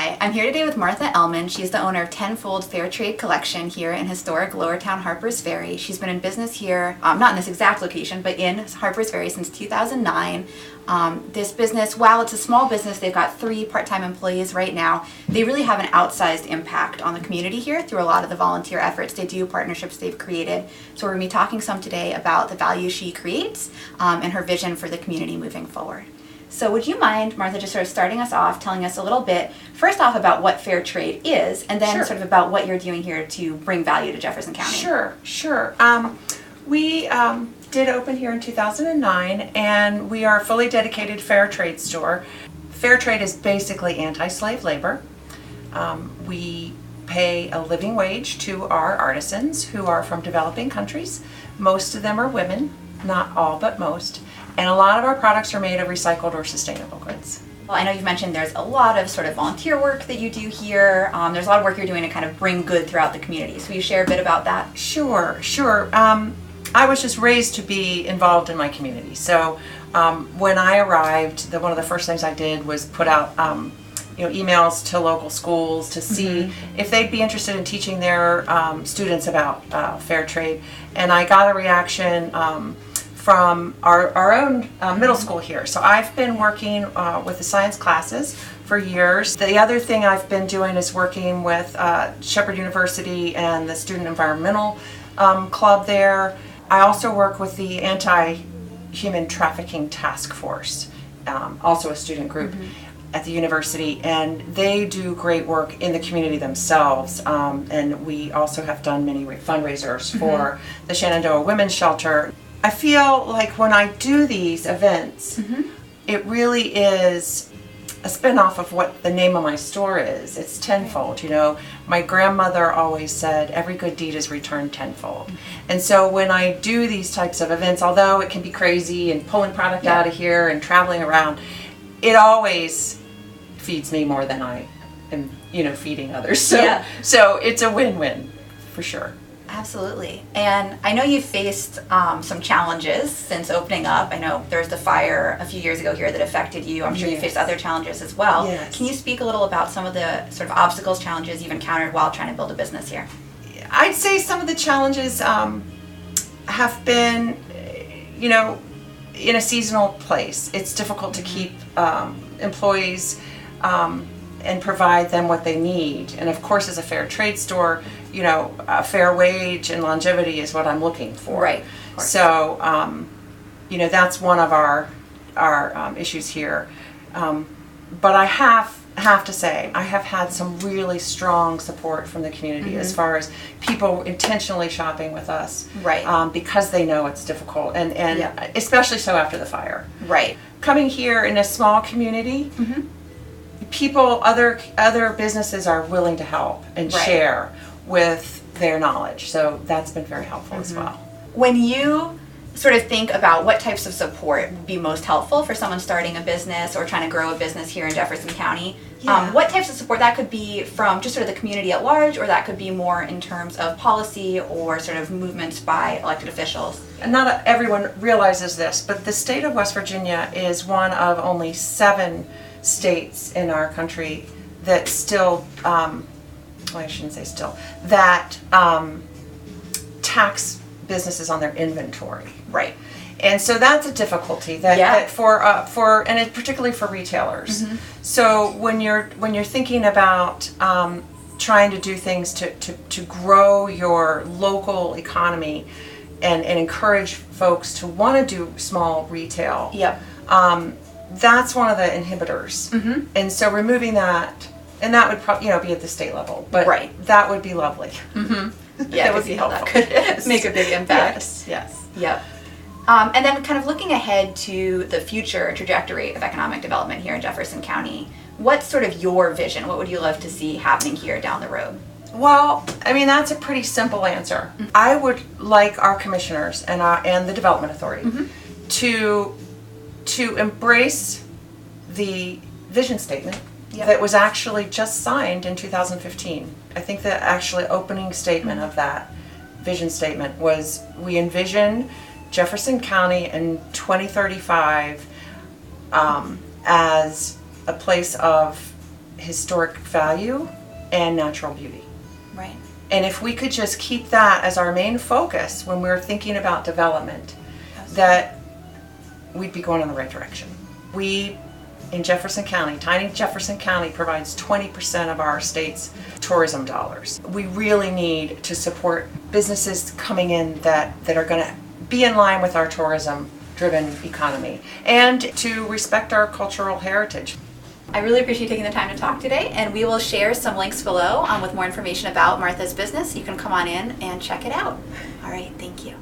Hi, I'm here today with Martha Ehlman. She's the owner of Tenfold Fair Trade Collection here in historic Lowertown Harpers Ferry. She's been in business here, not in this exact location, but in Harpers Ferry since 2009. This business, while it's a small business, they've got 3 part-time employees right now. They really have an outsized impact on the community here through a lot of the volunteer efforts they do, partnerships they've created. So we're going to be talking some today about the value she creates and her vision for the community moving forward. So would you mind, Martha, just sort of starting us off, telling us a little bit, first off, about what fair trade is, and then sort of about what you're doing here to bring value to Jefferson County? Sure. We did open here in 2009, and we are a fully dedicated fair trade store. Fair trade is basically anti-slave labor. We pay a living wage to our artisans who are from developing countries. Most of them are women, not all, but most. And a lot of our products are made of recycled or sustainable goods. Well, I know you've mentioned there's a lot of sort of volunteer work that you do here. There's a lot of work you're doing to kind of bring good throughout the community. So will you share a bit about that? Sure. I was just raised to be involved in my community. So when I arrived, one of the first things I did was put out emails to local schools to see if they'd be interested in teaching their students about fair trade. And I got a reaction from our own middle school here. So I've been working with the science classes for years. The other thing I've been doing is working with Shepherd University and the Student Environmental Club there. I also work with the Anti-Human Trafficking Task Force, also a student group at the university, and they do great work in the community themselves. And we also have done many fundraisers for the Shenandoah Women's Shelter. I feel like when I do these events, it really is a spin-off of what the name of my store is. It's tenfold. My grandmother always said, every good deed is returned tenfold. And so when I do these types of events, although it can be crazy and pulling product out of here and traveling around, it always feeds me more than I am, feeding others. So it's a win-win for sure. Absolutely. And I know you've faced some challenges since opening up. I know there was the fire a few years ago here that affected you. I'm sure you faced other challenges as well. Yes. Can you speak a little about some of the sort of obstacles, challenges you've encountered while trying to build a business here? I'd say some of the challenges have been, in a seasonal place. It's difficult to keep employees and provide them what they need. And of course, as a fair trade store, a fair wage and longevity is what I'm looking for. Right. So, that's one of our issues here. But I have to say, I have had some really strong support from the community as far as people intentionally shopping with us. Right. Because they know it's difficult, and especially so after the fire. Right. Coming here in a small community, people, other businesses are willing to help and share with their knowledge. So that's been very helpful as well. When you sort of think about what types of support would be most helpful for someone starting a business or trying to grow a business here in Jefferson County, what types of support, that could be from just sort of the community at large, or that could be more in terms of policy or sort of movements by elected officials? And not everyone realizes this, but the state of West Virginia is one of only 7 states in our country that still, I shouldn't say still, that tax businesses on their inventory. Right. And so that's a difficulty that for and it, particularly for retailers. So when you're thinking about trying to do things to grow your local economy and encourage folks to want to do small retail, that's one of the inhibitors. And so removing that, and that would probably be at the state level, but that would be lovely. That would be helpful. That could make a big impact. Yes. Yep. And then kind of looking ahead to the future trajectory of economic development here in Jefferson County, what's sort of your vision? What would you love to see happening here down the road? Well, that's a pretty simple answer. I would like our commissioners and the Development Authority to embrace the vision statement that was actually just signed in 2015. I think the actually opening statement of that vision statement was, we envision Jefferson County in 2035 as a place of historic value and natural beauty. Right. And if we could just keep that as our main focus when we're thinking about development, that we'd be going in the right direction. We in Jefferson County, tiny Jefferson County provides 20% of our state's tourism dollars. We really need to support businesses coming in that are going to be in line with our tourism-driven economy and to respect our cultural heritage. I really appreciate you taking the time to talk today, and we will share some links below with more information about Martha's business. You can come on in and check it out. All right, thank you.